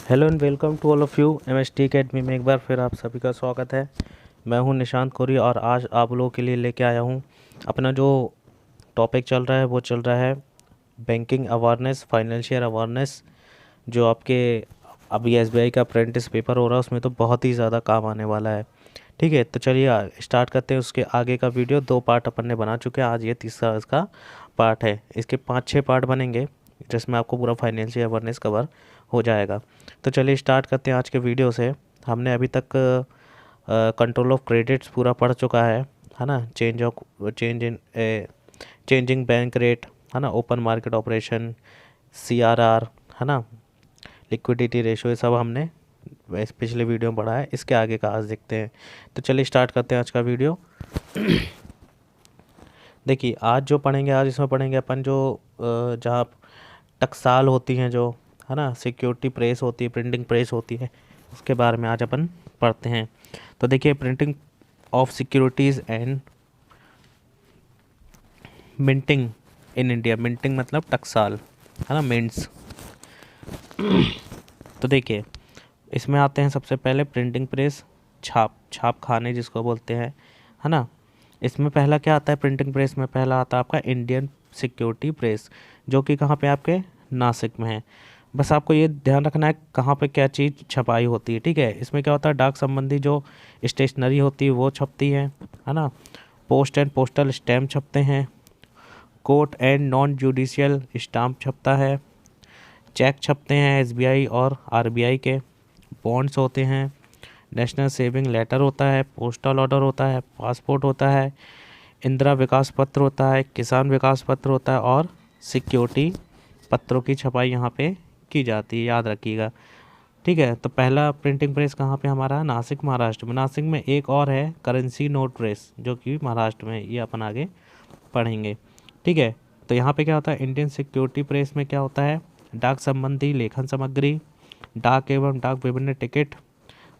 Hello and welcome to all of you MST academy में एक बार फिर आप सभी का स्वागत है। मैं हूं निशांत कोरी और आज आप लोगों के लिए लेके आया हूं अपना जो टॉपिक चल रहा है वो चल रहा है बैंकिंग अवेयरनेस, फाइनेंशियल अवेयरनेस। जो आपके अभी एसबीआई का अप्रेंटिस पेपर हो रहा है उसमें तो बहुत ही ज़्यादा काम आने वाला है। ठीक है, तो चलिए स्टार्ट करते हैं। उसके आगे का वीडियो 2 पार्ट अपन ने बना चुके हैं, आज ये तीसरा इसका पार्ट है। इसके 5-6 पार्ट बनेंगे जिसमें आपको पूरा फाइनेंशियल अवेयरनेस कवर हो जाएगा। तो चलिए स्टार्ट करते हैं आज के वीडियो से। हमने अभी तक कंट्रोल ऑफ क्रेडिट्स पूरा पढ़ चुका है ना। चेंजिंग बैंक रेट, है ना, ओपन मार्केट ऑपरेशन, सीआरआर, है ना, लिक्विडिटी रेशो, ये सब हमने पिछले वीडियो में पढ़ा है। इसके आगे का आज देखते हैं। तो चलिए स्टार्ट करते हैं आज का वीडियो। देखिए आज जो पढ़ेंगे, आज इसमें पढ़ेंगे अपन जो जहाँ टकसाल होती हैं, जो है ना, सिक्योरिटी प्रेस होती है, प्रिंटिंग प्रेस होती है, उसके बारे में आज अपन पढ़ते हैं। तो देखिए, printing of securities and minting in India. Minting मतलब टकसाल, है ना, मिंट्स। तो देखिए इसमें आते हैं सबसे पहले प्रिंटिंग प्रेस, छाप खाने जिसको बोलते हैं, है ना। इसमें पहला क्या आता है? प्रिंटिंग प्रेस में पहला आता है आपका इंडियन सिक्योरिटी प्रेस, जो कि कहाँ पे आपके नासिक में है। बस आपको ये ध्यान रखना है कहाँ पे क्या चीज़ छपाई होती है। ठीक है, इसमें क्या होता है, डाक संबंधी जो स्टेशनरी होती है वो छपती है ना। पोस्ट एंड पोस्टल स्टैम्प छपते हैं, court and non judicial stamp छपता है, चेक छपते हैं एसबीआई और आरबीआई के, बॉन्ड्स होते हैं, नेशनल सेविंग लेटर होता है, पोस्टल ऑर्डर होता है, पासपोर्ट होता है, इंदिरा विकास पत्र होता है, किसान विकास पत्र होता है और सिक्योरिटी पत्रों की छपाई यहाँ पे की जाती है, याद रखिएगा। ठीक है, तो पहला प्रिंटिंग प्रेस कहाँ पे हमारा है? नासिक, महाराष्ट्र में। नासिक में एक और है करेंसी नोट प्रेस, जो कि महाराष्ट्र में है। ये अपन आगे पढ़ेंगे। ठीक है, तो यहाँ पे क्या होता है, इंडियन सिक्योरिटी प्रेस में क्या होता है, डाक संबंधी लेखन सामग्री, डाक एवं डाक विभिन्न टिकट,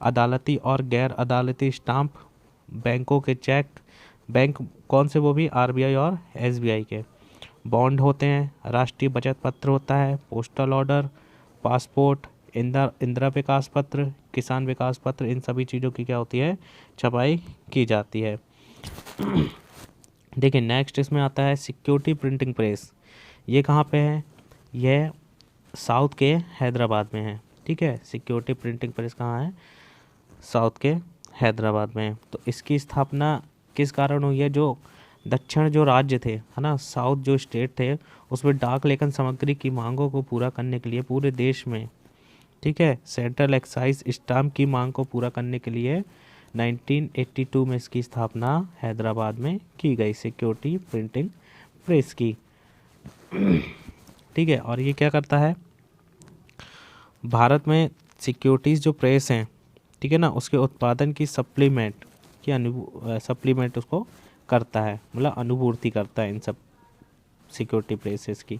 अदालती और गैर अदालती स्टाम्प, बैंकों के चेक, बैंक कौन से? वो भी आरबीआई और एसबीआई के, बॉन्ड होते हैं, राष्ट्रीय बचत पत्र होता है, पोस्टल ऑर्डर, पासपोर्ट, इंदिरा विकास पत्र, किसान विकास पत्र, इन सभी चीज़ों की क्या होती है, छपाई की जाती है। देखिए नेक्स्ट इसमें आता है सिक्योरिटी प्रिंटिंग प्रेस। ये कहाँ पे है? यह साउथ के हैदराबाद में है। ठीक है, सिक्योरिटी प्रिंटिंग प्रेस कहाँ है? साउथ के हैदराबाद में है। तो इसकी स्थापना किस कारण हुई है? जो दक्षिण जो राज्य थे, है ना, साउथ जो स्टेट थे, उसमें डाक लेखन सामग्री की मांगों को पूरा करने के लिए पूरे देश में, ठीक है, सेंट्रल एक्साइज स्टाम्प की मांग को पूरा करने के लिए 1982 में इसकी स्थापना हैदराबाद में की गई, सिक्योरिटी प्रिंटिंग प्रेस की। ठीक है, और ये क्या करता है, भारत में सिक्योरिटीज़ जो प्रेस हैं, ठीक है ना, उसके उत्पादन की सप्लीमेंट उसको करता है, मतलब अनुभूति करता है इन सब सिक्योरिटी प्रेसेस की।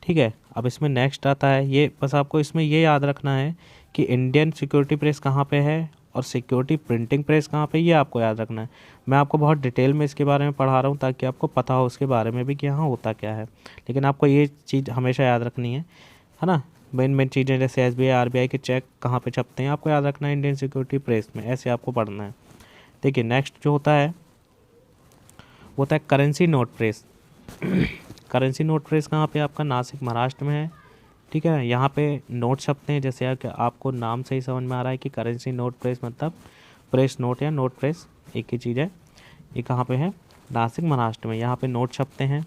ठीक है, अब इसमें नेक्स्ट आता है, ये बस आपको इसमें ये याद रखना है कि इंडियन सिक्योरिटी प्रेस कहाँ पे है और सिक्योरिटी प्रिंटिंग प्रेस कहाँ पे, ये आपको याद रखना है। मैं आपको बहुत डिटेल में इसके बारे में पढ़ा रहा हूँ ताकि आपको पता हो उसके बारे में भी कि यहाँ होता क्या है, लेकिन आपको ये चीज़ हमेशा याद रखनी है ना। मेन चीज़ें जैसे एसबीआई आरबीआई के चेक कहाँ पे छपते हैं, आपको याद रखना है इंडियन सिक्योरिटी प्रेस में, ऐसे आपको पढ़ना है। देखिए नेक्स्ट जो होता है वो होता है currency note press. Currency note press कहाँ पे? आपका नासिक, महाराष्ट्र में है। ठीक है, यहाँ पे नोट छपते हैं, जैसे आपको नाम से ही समझ में आ रहा है कि करेंसी नोट प्रेस मतलब प्रेस नोट या नोट प्रेस एक ही चीज़ है। ये कहाँ पे है? नासिक, महाराष्ट्र में। यहाँ पे नोट छपते हैं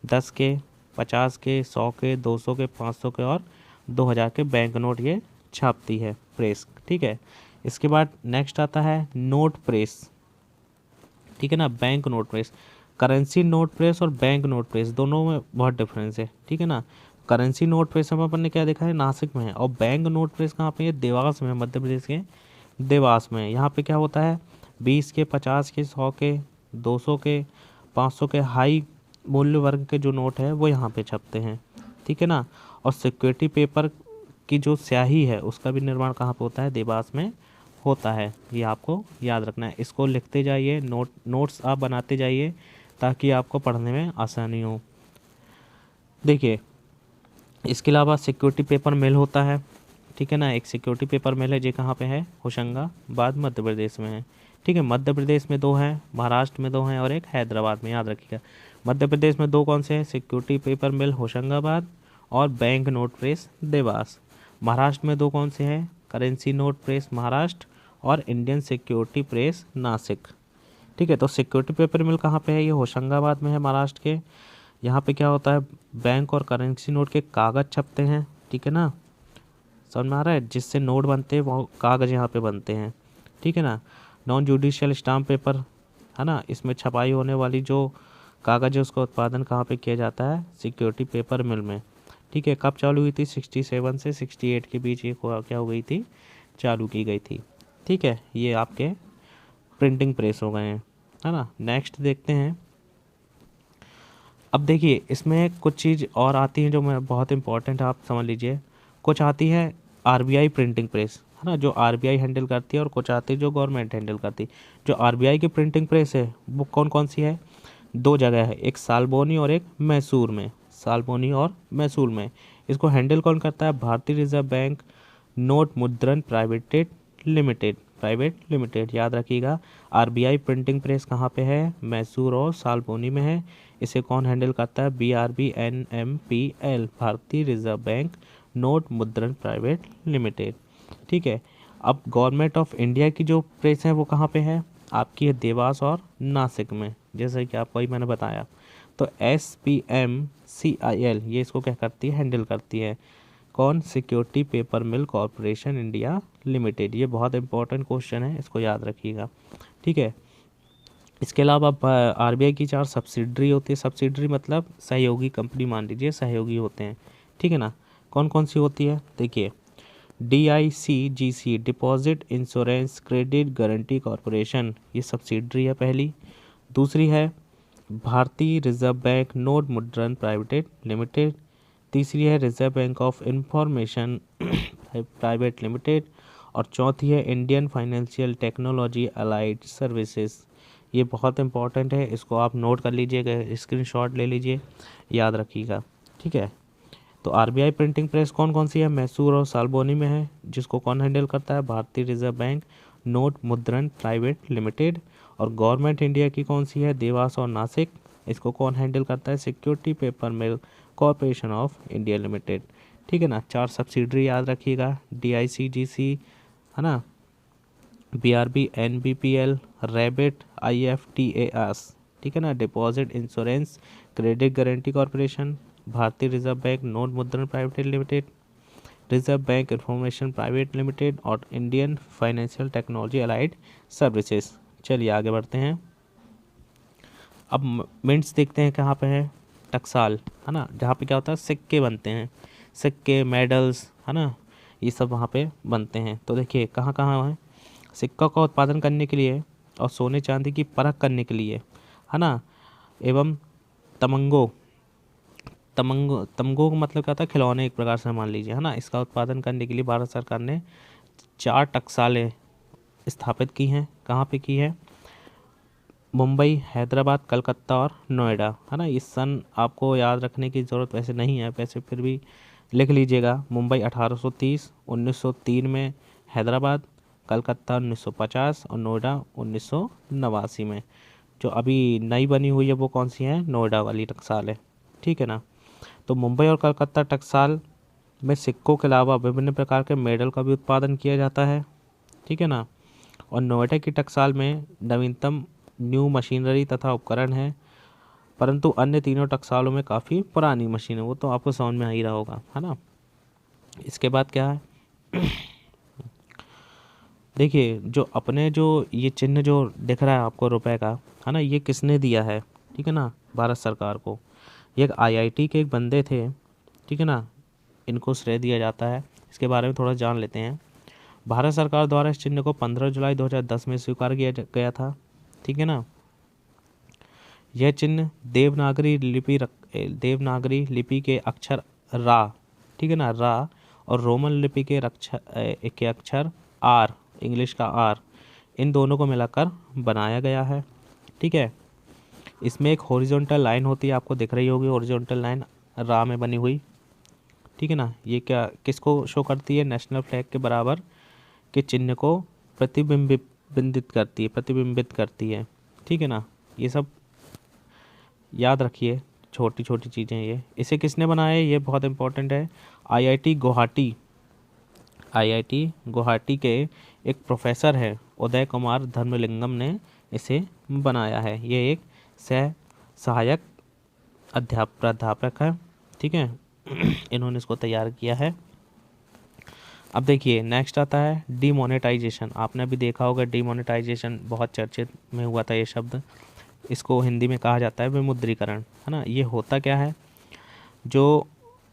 10 के, 50 के, 100 के, 200 के, 500 के और 2000 के बैंक नोट ये छापती है प्रेस। ठीक है, इसके बाद नेक्स्ट आता है नोट प्रेस। ठीक है ना, bank note press. Currency note press और बैंक नोट प्रेस दोनों में बहुत डिफरेंस है। ठीक है ना, करेंसी नोट प्रेस में अपन ने क्या देखा है, नासिक में है, और बैंक नोट प्रेस कहाँ पे है? देवास में, मध्य प्रदेश के देवास में। यहाँ पे क्या होता है, 20 के, 50 के, 100 के, 200 के, 500 के हाई मूल्य वर्ग के जो नोट है वो यहाँ पे छपते हैं। ठीक है ना, और सिक्योरिटी पेपर की जो स्याही है उसका भी निर्माण कहाँ पे होता है? देवास में होता है। ये आपको याद रखना है, इसको लिखते जाइए, नोट्स आप बनाते जाइए ताकि आपको पढ़ने में आसानी हो। देखिए इसके अलावा सिक्योरिटी पेपर मिल होता है, ठीक है ना। एक सिक्योरिटी पेपर मिल है जो कहाँ पे है, होशंगाबाद मध्य प्रदेश में है। ठीक है, मध्य प्रदेश में 2 हैं, महाराष्ट्र में 2 हैं और एक हैदराबाद में, याद रखिएगा। मध्य प्रदेश में 2 कौन से हैं, सिक्योरिटी पेपर मिल होशंगाबाद और bank note press Dewas. Maharashtra में 2 कौन से हैं, करेंसी नोट प्रेस महाराष्ट्र और इंडियन सिक्योरिटी प्रेस नासिक। ठीक है, तो सिक्योरिटी पेपर मिल कहाँ पे है, ये होशंगाबाद में है महाराष्ट्र के। यहाँ पे क्या होता है, बैंक और करेंसी नोट के कागज़ छपते हैं। ठीक है ना, समझ में आ रहा है, जिससे नोट बनते हैं वो कागज़ यहाँ पे बनते हैं। ठीक है ना। नॉन जुडिशियल स्टाम्प पेपर है ना, इसमें छपाई होने वाली जो कागज़ है उसका उत्पादन कहाँ पे किया जाता है, सिक्योरिटी पेपर मिल में। ठीक है, कब चालू हुई थी, 67 से 68 के बीच ये क्या हो गई थी, चालू की गई थी। ठीक है, ये आपके प्रिंटिंग प्रेस हो गए हैं, है ना। नेक्स्ट देखते हैं। अब देखिए इसमें कुछ चीज़ और आती हैं जो मैं बहुत इंपॉर्टेंट है, आप समझ लीजिए। कुछ आती है आरबीआई प्रिंटिंग प्रेस, है ना, जो आरबीआई हैंडल करती है, और कुछ आती है जो गवर्नमेंट हैंडल करती है। जो आरबीआई की प्रिंटिंग प्रेस है वो कौन कौन सी है, 2 जगह है, एक सालबोनी और एक मैसूर में। सालबोनी और मैसूर में। इसको हैंडल कौन करता है, भारतीय रिजर्व बैंक नोट मुद्रण प्राइवेट लिमिटेड, याद रखिएगा। आरबीआई प्रिंटिंग प्रेस कहाँ पे है, मैसूर और सालबोनी में है। इसे कौन हैंडल करता है, BRBNMPL, भारतीय रिजर्व बैंक नोट मुद्रण प्राइवेट लिमिटेड। ठीक है, अब गवर्नमेंट ऑफ इंडिया की जो प्रेस है वो कहाँ पे है, आपकी है देवास और नासिक में, जैसे कि आपको ही मैंने बताया। तो SPMCIL ये इसको क्या करती है, हैंडल करती है। कौन, सिक्योरिटी पेपर मिल कॉरपोरेशन इंडिया लिमिटेड। ये बहुत इंपॉर्टेंट क्वेश्चन है, इसको याद रखिएगा। ठीक है, इसके अलावा आरबीआई की 4 सब्सिडरी होती है। सब्सिडरी मतलब सहयोगी कंपनी, मान लीजिए सहयोगी होते हैं। ठीक है ना, कौन कौन सी होती है, देखिए। DICGC deposit Insurance Credit Guarantee corporation, ये सब्सिडरी है पहली। दूसरी है भारतीय रिजर्व बैंक नोट मुद्रण प्राइवेट लिमिटेड। तीसरी है reserve bank of information Private Limited. और चौथी है Indian Financial Technology Allied services. ये बहुत इंपॉर्टेंट है, इसको आप नोट कर लीजिएगा, स्क्रीनशॉट ले लीजिए, याद रखिएगा। ठीक है, तो आरबीआई प्रिंटिंग प्रेस कौन कौन सी है, मैसूर और सालबोनी में है, जिसको कौन हैंडल करता है, भारतीय रिजर्व बैंक नोट मुद्रण प्राइवेट लिमिटेड। और गवर्नमेंट इंडिया की कौन सी है, देवास और नासिक, इसको कौन हैंडल करता है, security paper mill corporation of India limited. ठीक है ना, 4 सब्सिडरी याद रखिएगा, DICGC, है ना, BRB NBPL, रैबिट IFTAS। ठीक है ना, Deposit Insurance Credit Guarantee Corporation, Bharatiya Reserve Bank Note मुद्रण Private Limited, Reserve Bank Information Private Limited और Indian Financial Technology Allied Services. चलिए आगे बढ़ते हैं। अब मिंट्स देखते हैं कहाँ पे है, टकसाल, है ना, जहाँ पे क्या होता है, सिक्के बनते हैं, सिक्के मेडल्स, है ना, ये सब वहाँ पे बनते हैं। तो देखिए कहाँ कहाँ है, सिक्का का उत्पादन करने के लिए और सोने चांदी की परख करने के लिए, है ना, एवं तमंगो तमगो का मतलब क्या होता है, खिलौने एक प्रकार से मान लीजिए, है ना। इसका उत्पादन करने के लिए भारत सरकार ने 4 टकसालें स्थापित की हैं। कहाँ पे की है, मुंबई, हैदराबाद, कलकत्ता और नोएडा, है ना। इस सन आपको याद रखने की ज़रूरत वैसे नहीं है, वैसे फिर भी लिख लीजिएगा। मुंबई 1830, 1903 में हैदराबाद, कलकत्ता 1950 और नोएडा 1989 में। जो अभी नई बनी हुई है वो कौन सी है, नोएडा वाली टकसाल है। ठीक है ना, तो मुंबई और कलकत्ता टकसाल में सिक्कों के अलावा विभिन्न प्रकार के मेडल का भी उत्पादन किया जाता है। ठीक है ना, और नोएडा की टकसाल में नवीनतम न्यू मशीनरी तथा उपकरण है, परंतु अन्य तीनों टकसालों में काफ़ी पुरानी मशीन है, वो तो आपको समझ में आ ही रहा होगा, है ना। इसके बाद क्या है देखिए, जो अपने जो ये चिन्ह जो दिख रहा है आपको रुपए का, है ना, ये किसने दिया है, ठीक है ना, भारत सरकार को। ये एक IIT के एक बंदे थे, ठीक है ना, इनको श्रेय दिया जाता है। इसके बारे में थोड़ा जान लेते हैं। भारत सरकार द्वारा इस चिन्ह को 15 जुलाई 2010 में स्वीकार किया गया था। ठीक है ना, यह चिन्ह देवनागरी लिपि के अक्षर रा, ठीक है ना, रा, और रोमन लिपि के अक्षर आर, इंग्लिश का आर, इन दोनों को मिलाकर बनाया गया है। ठीक है, इसमें एक हॉरिजॉन्टल लाइन होती है, आपको दिख रही होगी हॉरिजॉन्टल लाइन रा में बनी हुई। ठीक ठीक है ना। ये क्या किसको शो करती है, नेशनल फ्लैग के बराबर के चिन्ह को प्रतिबिंबित करती है, ठीक है ना। ये सब याद रखिए, छोटी छोटी चीज़ें ये। इसे किसने बनाया है, ये बहुत इंपॉर्टेंट है। आईआईटी गुवाहाटी के एक प्रोफेसर है उदय कुमार धर्मलिंगम ने इसे बनाया है। ये एक सहायक प्राध्यापक है, ठीक है। इन्होंने इसको तैयार किया है। अब देखिए नेक्स्ट आता है डीमोनेटाइजेशन। आपने भी देखा होगा डीमोनेटाइजेशन बहुत चर्चित में हुआ था ये शब्द। इसको हिंदी में कहा जाता है विमुद्रीकरण, है ना। ये होता क्या है, जो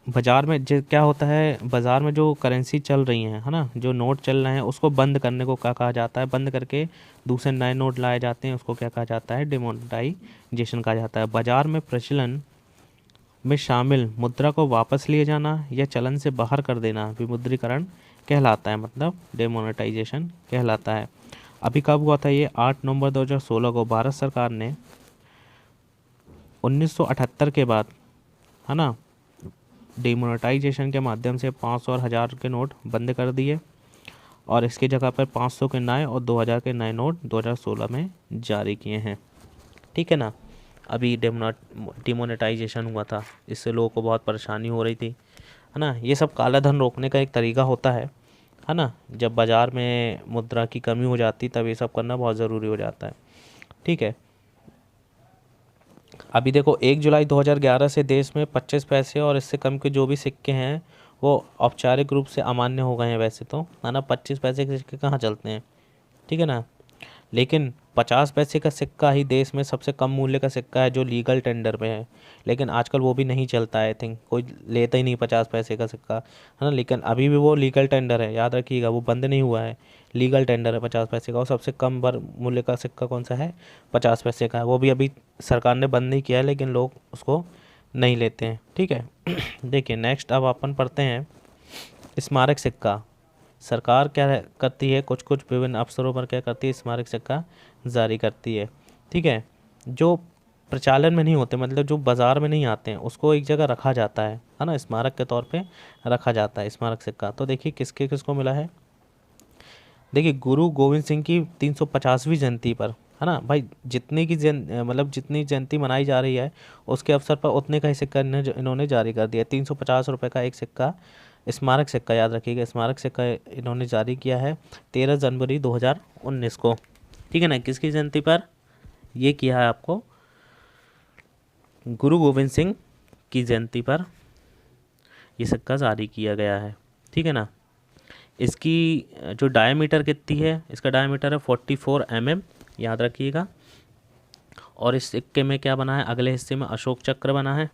बाज़ार में क्या होता है, बाज़ार में जो करेंसी चल रही हैं, है ना, जो नोट चल रहे हैं उसको बंद करने को क्या कहा जाता है, बंद करके दूसरे नए नोट लाए जाते हैं, उसको क्या कहा जाता है, डिमोनेटाइजेशन कहा जाता है। बाज़ार में प्रचलन में शामिल मुद्रा को वापस लिए जाना या चलन से बाहर कर देना विमुद्रीकरण कहलाता है, मतलब डिमोनेटाइजेशन कहलाता है। अभी कब हुआ था ये, 8 नवंबर 2016 को भारत सरकार ने 1978 के बाद, है ना, डिमोनेटाइजेशन के माध्यम से 500 और 1000 के नोट बंद कर दिए और इसकी जगह पर 500 के नए और 2000 के नए नोट 2016 में जारी किए हैं, ठीक है ना। अभी डिमोनेटाइजेशन हुआ था, इससे लोगों को बहुत परेशानी हो रही थी, है ना। ये सब काला धन रोकने का एक तरीका होता है ना। जब बाज़ार में मुद्रा की कमी हो जाती तब ये सब करना बहुत ज़रूरी हो जाता है, ठीक है। अभी देखो 1 जुलाई 2011 से देश में 25 पैसे और इससे कम के जो भी सिक्के हैं वो औपचारिक रूप से अमान्य हो गए हैं वैसे तो, है ना। 25 पैसे के सिक्के कहाँ चलते हैं, ठीक है ना। लेकिन 50 पैसे का सिक्का ही देश में सबसे कम मूल्य का सिक्का है जो लीगल टेंडर में है। लेकिन आजकल वो भी नहीं चलता है, आई थिंक कोई लेता ही नहीं 50 पैसे का सिक्का, है ना। लेकिन अभी भी वो लीगल टेंडर है, याद रखिएगा, वो बंद नहीं हुआ है, लीगल टेंडर है 50 पैसे का। और सबसे कम मूल्य का सिक्का कौन सा है, 50 पैसे का है। वो भी अभी सरकार ने बंद नहीं किया है लेकिन लोग उसको नहीं लेते हैं, ठीक है। देखिए नेक्स्ट अब अपन पढ़ते हैं स्मारक सिक्का। सरकार क्या करती है, कुछ कुछ विभिन्न अवसरों पर क्या करती है, स्मारक सिक्का जारी करती है, ठीक है। जो प्रचालन में नहीं होते, मतलब जो बाज़ार में नहीं आते हैं, उसको एक जगह रखा जाता है ना, स्मारक के तौर पे रखा जाता है स्मारक सिक्का। तो देखिए किसको मिला है। देखिए गुरु गोविंद सिंह की 350वीं जयंती पर, है ना भाई, जितनी की मतलब जितनी जयंती मनाई जा रही है उसके अवसर पर उतने का ही सिक्का इन्होंने जारी कर दिया। 350 रुपये का एक सिक्का, स्मारक सिक्का, याद रखिएगा, स्मारक सिक्का इन्होंने जारी किया है 13 जनवरी 2019 को, ठीक है ना। किसकी जयंती पर ये किया है, आपको गुरु गोविंद सिंह की जयंती पर ये सिक्का जारी किया गया है, ठीक है ना। इसकी जो डायमीटर कितनी है, इसका डायमीटर है 44 mm, याद रखिएगा। और इस सिक्के में क्या बना है, अगले हिस्से में अशोक चक्र बना है,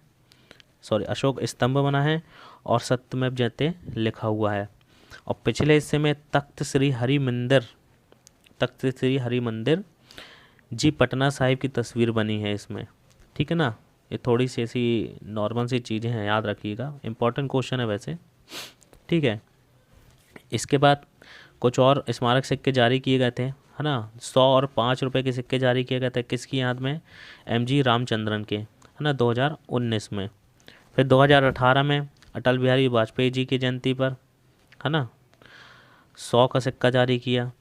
अशोक स्तंभ बना है और सत्यमेव जयते लिखा हुआ है। और पिछले हिस्से में तख्त श्री हरि मंदिर जी पटना साहिब की तस्वीर बनी है इसमें, ठीक है ना। ये थोड़ी सी ऐसी नॉर्मल सी चीज़ें हैं, याद रखिएगा, इंपॉर्टेंट क्वेश्चन है वैसे, ठीक है। इसके बाद कुछ और स्मारक सिक्के जारी किए गए थे, है ना। 100 और 5 रुपये के सिक्के जारी किए गए थे, किसकी याद में, MG रामचंद्रन के, है ना, 2019 में। फिर 2018 में अटल बिहारी वाजपेयी जी की जयंती पर, है ना, 100 का सिक्का जारी किया।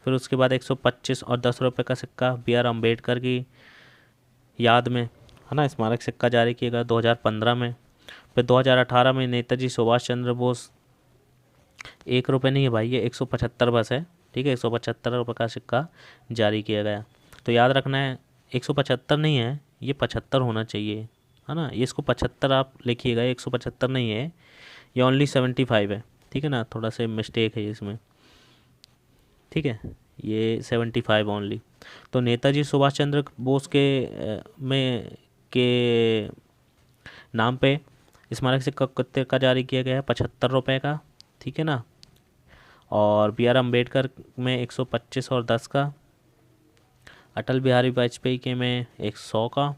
फिर उसके बाद 125 और 10 रुपये का सिक्का BR अम्बेडकर की याद में, है ना, स्मारक सिक्का जारी किया गया 2015 में। फिर 2018 में नेताजी सुभाष चंद्र बोस, 1 रुपये नहीं है भाई, ये 175 बस है, ठीक है, 175 रुपये का सिक्का जारी किया गया। तो याद रखना है 175 नहीं है, ये 75 होना चाहिए, है ना। ये इसको 75 आप लिखिएगा, 175 नहीं है, ये ओनली 75 है, ठीक है ना। थोड़ा सा मिस्टेक है इसमें, ठीक है, ये 75 ओनली। तो नेताजी सुभाष चंद्र बोस के नाम पे स्मारक सिक्का कितने का जारी किया गया है, 75 रुपये का, ठीक है ना। और BR अम्बेडकर में 125 और 10 का, अटल बिहारी वाजपेयी के में 100 का,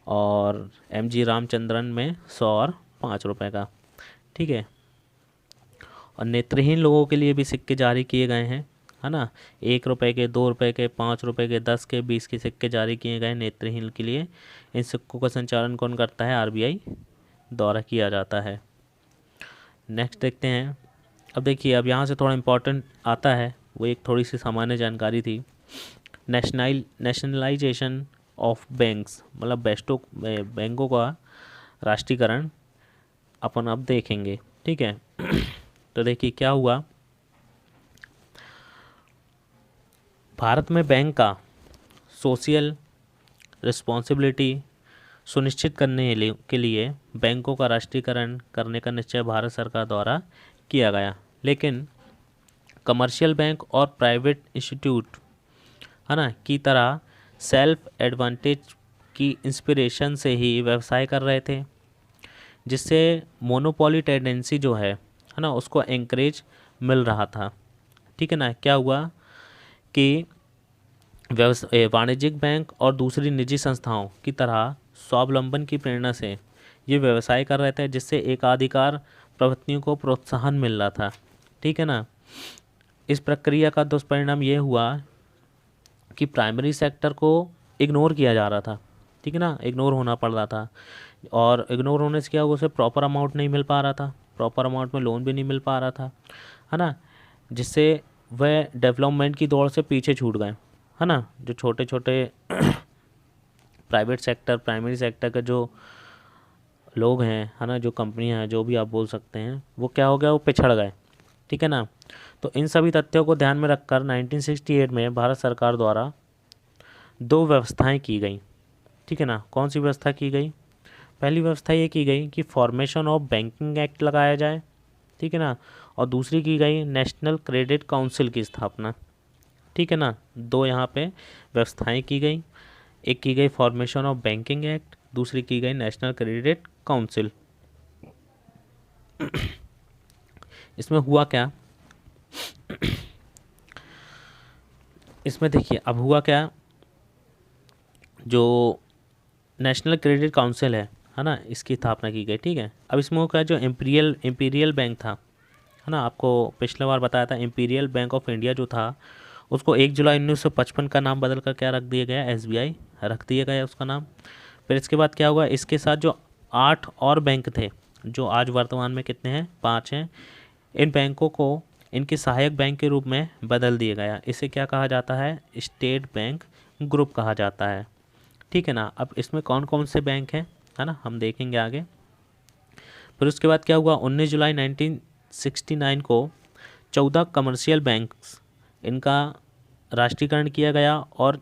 और MG रामचंद्रन में 100 और 5 रुपये का, ठीक है। और नेत्रहीन लोगों के लिए भी सिक्के जारी किए गए हैं, है ना। 1 रुपये के, 2 रुपये के, 5 रुपये के, 10 के, 20 के सिक्के जारी किए गए नेत्रहीन के लिए। इन सिक्कों का संचालन कौन करता है, RBI द्वारा किया जाता है। नेक्स्ट देखते हैं। अब देखिए, अब यहाँ से थोड़ा इम्पोर्टेंट आता है, वो एक थोड़ी सी सामान्य जानकारी थी। नेशनलाइजेशन ऑफ बैंक्स, मतलब बैंकों का राष्ट्रीयकरण अपन अब देखेंगे, ठीक है। तो देखिए क्या हुआ, भारत में बैंक का सोशल रिस्पॉन्सिबिलिटी सुनिश्चित करने के लिए बैंकों का राष्ट्रीयकरण करने का निश्चय भारत सरकार द्वारा किया गया। लेकिन कमर्शियल बैंक और प्राइवेट इंस्टीट्यूट, है ना, की तरह सेल्फ एडवांटेज की इंस्पिरेशन से ही व्यवसाय कर रहे थे, जिससे मोनोपोली टेंडेंसी जो है ना, उसको एंकरेज मिल रहा था। ठीक है ना। क्या हुआ कि वाणिज्यिक बैंक और दूसरी निजी संस्थाओं की तरह स्वावलंबन की प्रेरणा से ये व्यवसाय कर रहे थे, जिससे एकाधिकार प्रवृत्तियों को प्रोत्साहन मिल रहा था। ठीक है ना। इस प्रक्रिया का दुष्परिणाम ये हुआ कि प्राइमरी सेक्टर को इग्नोर किया जा रहा था। ठीक है ना, इग्नोर होना पड़ रहा था, और इग्नोर होने से क्या हुआ, उसे प्रॉपर अमाउंट नहीं मिल पा रहा था, प्रॉपर अमाउंट में लोन भी नहीं मिल पा रहा था, है ना, जिससे वह डेवलपमेंट की दौड़ से पीछे छूट गए, है ना। जो छोटे छोटे प्राइवेट सेक्टर, प्राइमरी सेक्टर के जो लोग हैं, है ना, जो कंपनियां हैं, जो भी आप बोल सकते हैं, वो क्या हो गया, वो पिछड़ गए। ठीक है ना। तो इन सभी तथ्यों को ध्यान में रखकर 1968 में भारत सरकार द्वारा 2 व्यवस्थाएं की गई। ठीक है ना। कौन सी व्यवस्था की गई? पहली व्यवस्था ये की गई कि फॉर्मेशन ऑफ बैंकिंग एक्ट लगाया जाए। ठीक है ना। और दूसरी की गई नेशनल क्रेडिट काउंसिल की स्थापना। ठीक है ना। 2 यहाँ पे व्यवस्थाएं की गई, एक की गई फॉर्मेशन ऑफ बैंकिंग एक्ट, दूसरी की गई नेशनल क्रेडिट काउंसिल। इसमें हुआ क्या, इसमें देखिए अब हुआ क्या, जो नेशनल क्रेडिट काउंसिल है ना, इसकी स्थापना की गई। ठीक है। अब इसमें हुआ क्या, जो इम्पीरियल बैंक था, है ना, आपको पिछले बार बताया था, इम्पीरियल बैंक ऑफ इंडिया जो था, उसको 1 जुलाई 1955 का नाम बदल कर क्या रख दिया गया, SBI रख दिया गया उसका नाम। फिर इसके बाद क्या हुआ, इसके साथ जो 8 और बैंक थे, जो आज वर्तमान में कितने हैं, 5 हैं, इन बैंकों को इनके सहायक बैंक के रूप में बदल दिया गया। इसे क्या कहा जाता है, स्टेट बैंक ग्रुप कहा जाता है। ठीक है ना। अब इसमें कौन कौन से बैंक हैं, है ना, हम देखेंगे आगे। फिर उसके बाद क्या हुआ, 19 जुलाई 1969 को 14 कमर्शियल बैंक्स, इनका राष्ट्रीयकरण किया गया, और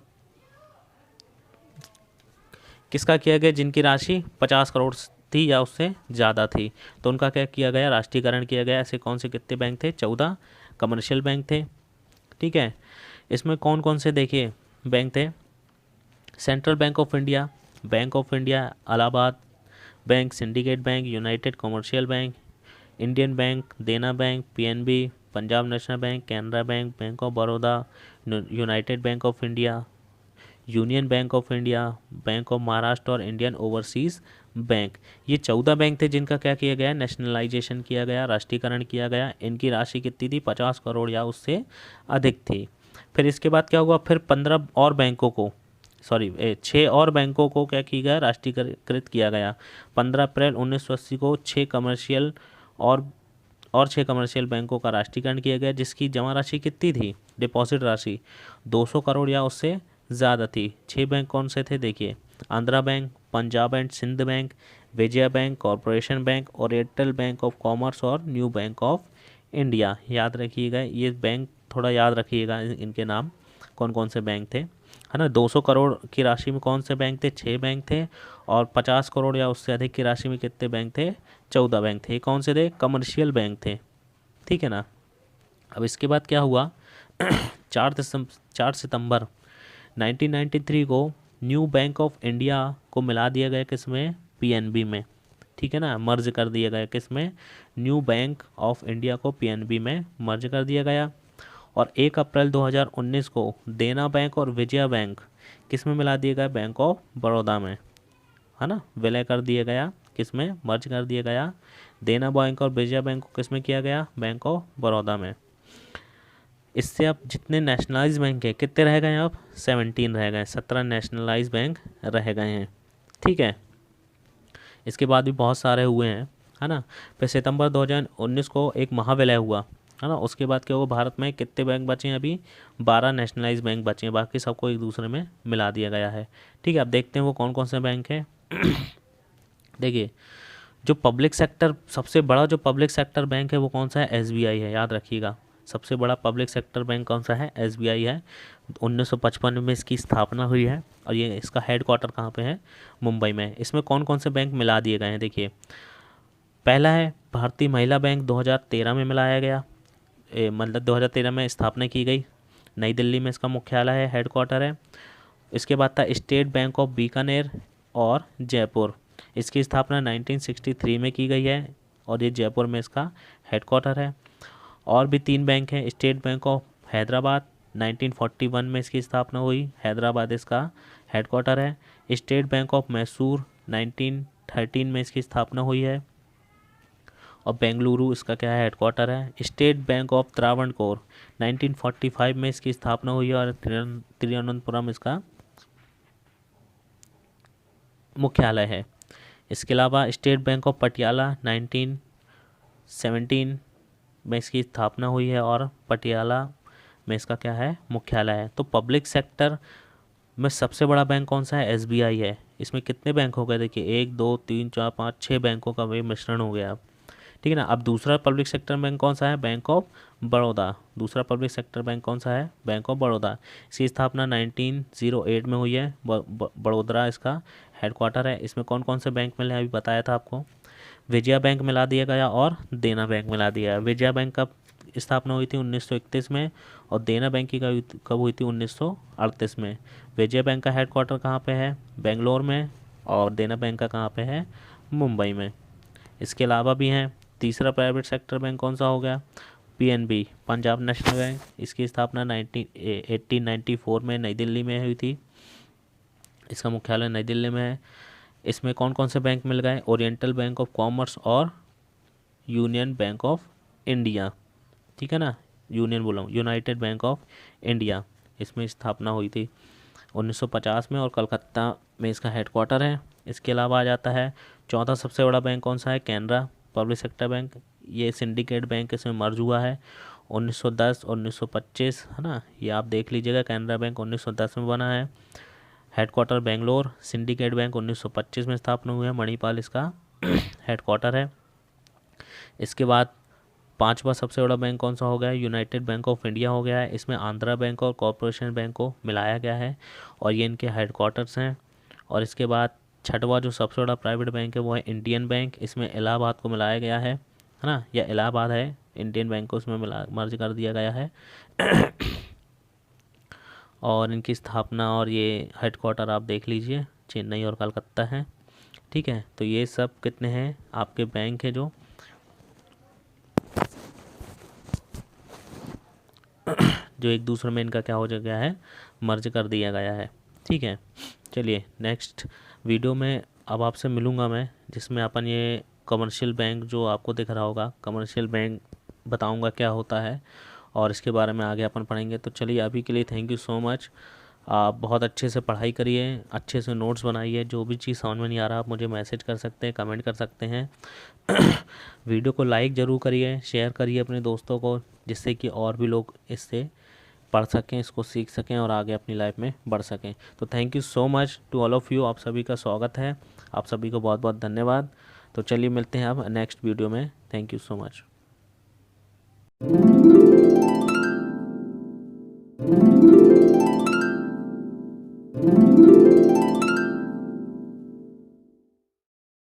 किसका किया गया, जिनकी राशि 50 करोड़ थी या उससे ज़्यादा थी, तो उनका क्या किया गया, राष्ट्रीयकरण किया गया। ऐसे कौन से कितने बैंक थे, 14 कमर्शियल बैंक थे। ठीक है। इसमें कौन कौन से देखिए बैंक थे, Central Bank of India, Bank of India, Allahabad Bank, Syndicate Bank, United Commercial Bank, Indian Bank, Dena Bank, PNB, Punjab National Bank, Canara Bank, Bank of Baroda, United Bank of India, Union Bank of India, Bank of Maharashtra और Indian overseas bank. ये 14 bank थे जिनका क्या किया गया, nationalisation किया गया, राष्ट्रीयकरण किया गया। इनकी राशि कितनी थी, 50 करोड़ या उससे अधिक थी। फिर इसके बाद क्या हुआ, फिर 15 और बैंकों को, 6 और बैंकों को क्या किया गया, राष्ट्रीयकृत किया गया। 15 अप्रैल 1980 को 6 कमर्शियल और 6 कमर्शियल बैंकों का राष्ट्रीयकरण किया गया, जिसकी जमा राशि कितनी थी, डिपॉजिट राशि 200 करोड़ या उससे ज़्यादा थी। 6 बैंक कौन से थे, देखिए, Andhra bank, Punjab and Sind bank, Vijaya bank, corporation bank, और एयरटेल बैंक ऑफ कॉमर्स और न्यू बैंक ऑफ इंडिया। याद रखिएगा ये बैंक, थोड़ा याद रखिएगा इनके नाम, कौन कौन से बैंक थे, है ना। 200 करोड़ की राशि में कौन से बैंक थे, 6 बैंक थे, और 50 करोड़ या उससे अधिक की राशि में कितने बैंक थे, 14 बैंक थे। कौन से थे, कमर्शियल बैंक थे। ठीक है ना। अब इसके बाद क्या हुआ, 4 सितंबर 1993 को न्यू बैंक ऑफ इंडिया को मिला दिया गया, किसमें, PNB में। ठीक है ना, मर्ज कर दिया गया, किसमें, न्यू बैंक ऑफ इंडिया को PNB में मर्ज कर दिया गया। और 1 अप्रैल 2019 को देना बैंक और विजया बैंक किस में मिला दिया गया, बैंक ऑफ बड़ौदा में, है ना, विलय कर दिया गया, किस में, मर्ज कर दिया गया। देना बैंक और विजया बैंक को किस में किया गया, बैंक ऑफ बड़ौदा में। इससे अब जितने नेशनलाइज बैंक है कितने रह गए, अब 17 रह गए, 17 नेशनलाइज बैंक रह गए हैं। ठीक है। इसके बाद भी बहुत सारे हुए हैं, है ना। फिर सितंबर 2019 को एक महाविलय हुआ, है ना। उसके बाद क्या हुआ, भारत में कितने बैंक बचे हैं अभी, 12 नेशनलाइज बैंक बचे हैं, बाकी सबको एक दूसरे में मिला दिया गया है। ठीक है, अब देखते हैं वो कौन कौन से बैंक हैं। देखिए, जो पब्लिक सेक्टर, सबसे बड़ा जो पब्लिक सेक्टर बैंक है वो कौन सा है, एसबीआई है, याद रखिएगा। सबसे बड़ा पब्लिक सेक्टर बैंक कौन सा है, एसबीआई है। 1955 में इसकी स्थापना हुई है और ये इसका हेडक्वार्टर कहाँ पे है, मुंबई में। इसमें कौन कौन से बैंक मिला दिए गए हैं, देखिए। पहला है भारतीय महिला बैंक, 2013 में मिलाया गया, मतलब 2013 में स्थापना की गई, नई दिल्ली में इसका मुख्यालय है, हेडक्वार्टर है। इसके बाद था स्टेट बैंक ऑफ बीकानेर और जयपुर, इसकी स्थापना 1963 में की गई है और ये जयपुर में इसका हेडक्वार्टर है। और भी 3 बैंक हैं, स्टेट बैंक ऑफ हैदराबाद, 1941 में इसकी स्थापना हुई, हैदराबाद इसका हेडक्वार्टर है। स्टेट बैंक ऑफ मैसूर, 1913 में इसकी स्थापना हुई है और बेंगलुरु इसका क्या है, हेडक्वार्टर है। स्टेट बैंक ऑफ त्रावणकोर, 1945 में इसकी स्थापना हुई है और तिरुवनंतपुरम इसका मुख्यालय है। इसके अलावा स्टेट बैंक ऑफ पटियाला, 1917 में इसकी स्थापना हुई है और पटियाला में इसका क्या है, मुख्यालय है। तो पब्लिक सेक्टर में सबसे बड़ा बैंक कौन सा है, एसबीआई है। इसमें कितने बैंक हो गए, देखिए 1 2 3 4 5 6 बैंकों का वही मिश्रण हो गया। ठीक है ना। अब दूसरा पब्लिक सेक्टर बैंक कौन सा है, बैंक ऑफ बड़ौदा। दूसरा पब्लिक सेक्टर बैंक कौन सा है, बैंक ऑफ बड़ौदा। इसकी स्थापना 1908 में हुई है, बड़ोदरा इसका हेडक्वार्टर है। इसमें कौन कौन से बैंक मिले हैं, अभी बताया था आपको। विजया बैंक मिला दिया गया और देना बैंक मिला दिया गया। विजया बैंक का स्थापना हुई थी 1931 में और देना बैंक की कब हुई थी, 1938 में। विजय बैंक का हेडक्वार्टर कहाँ पे है, बेंगलोर में, और देना बैंक का कहाँ पे है, मुंबई में। इसके अलावा भी हैं, तीसरा प्राइवेट सेक्टर बैंक कौन सा हो गया, पीएनबी, पंजाब नेशनल बैंक। इसकी स्थापना 1894 में नई दिल्ली में हुई थी, इसका मुख्यालय नई दिल्ली में है। इसमें कौन कौन से बैंक मिल गए, ओरिएंटल बैंक ऑफ कॉमर्स और यूनियन बैंक ऑफ इंडिया। ठीक है ना, यूनियन बोला हूँ, यूनाइटेड बैंक ऑफ इंडिया, इसमें स्थापना हुई थी 1950 में और कलकत्ता में इसका हेडक्वार्टर है। इसके अलावा आ जाता है चौथा सबसे बड़ा बैंक कौन सा है, कैनरा पब्लिक सेक्टर बैंक। ये सिंडिकेट बैंक इसमें मर्ज हुआ है 1910 और 1925, है ना। ये आप देख लीजिएगा, कैनरा बैंक 1910 में बना है, हेडक्वार्टर बेंगलोर। सिंडिकेट बैंक 1925 में स्थापना हुई है, मणिपाल इसका हेडक्वार्टर है। इसके बाद पांचवा सबसे बड़ा बैंक कौन सा हो गया, यूनाइटेड बैंक ऑफ इंडिया हो गया है। इसमें आंध्रा बैंक और कॉरपोरेशन बैंक को मिलाया गया है और ये इनके हेडक्वार्टर्स हैं। और इसके बाद छठवा जो सबसे बड़ा प्राइवेट बैंक है वो है इंडियन बैंक, इसमें इलाहाबाद को मिलाया गया है ना, या इलाहाबाद है, इंडियन बैंक को इसमें मिला मर्ज कर दिया गया है। और इनकी स्थापना और ये हेडक्वार्टर आप देख लीजिए, चेन्नई और कलकत्ता है। ठीक है, तो ये सब कितने हैं आपके बैंक है जो एक दूसरे में इनका क्या हो गया है, मर्ज कर दिया गया है। ठीक है, चलिए नेक्स्ट वीडियो में अब आपसे मिलूँगा मैं, जिसमें अपन ये कमर्शियल बैंक जो आपको दिख रहा होगा, कमर्शियल बैंक बताऊँगा क्या होता है और इसके बारे में आगे अपन पढ़ेंगे। तो चलिए अभी के लिए थैंक यू सो मच। आप बहुत अच्छे से पढ़ाई करिए, अच्छे से नोट्स बनाइए, जो भी चीज़ समझ में नहीं आ रहा आप मुझे मैसेज कर सकते हैं, कमेंट कर सकते हैं। वीडियो को लाइक ज़रूर करिए, शेयर करिए अपने दोस्तों को, जिससे कि और भी लोग इससे पढ़ सकें, इसको सीख सकें और आगे अपनी लाइफ में बढ़ सकें। तो thank you so much to all of you, आप सभी का स्वागत है, आप सभी को बहुत बहुत धन्यवाद। तो चलिए मिलते हैं अब नेक्स्ट वीडियो में, थैंक यू सो मच।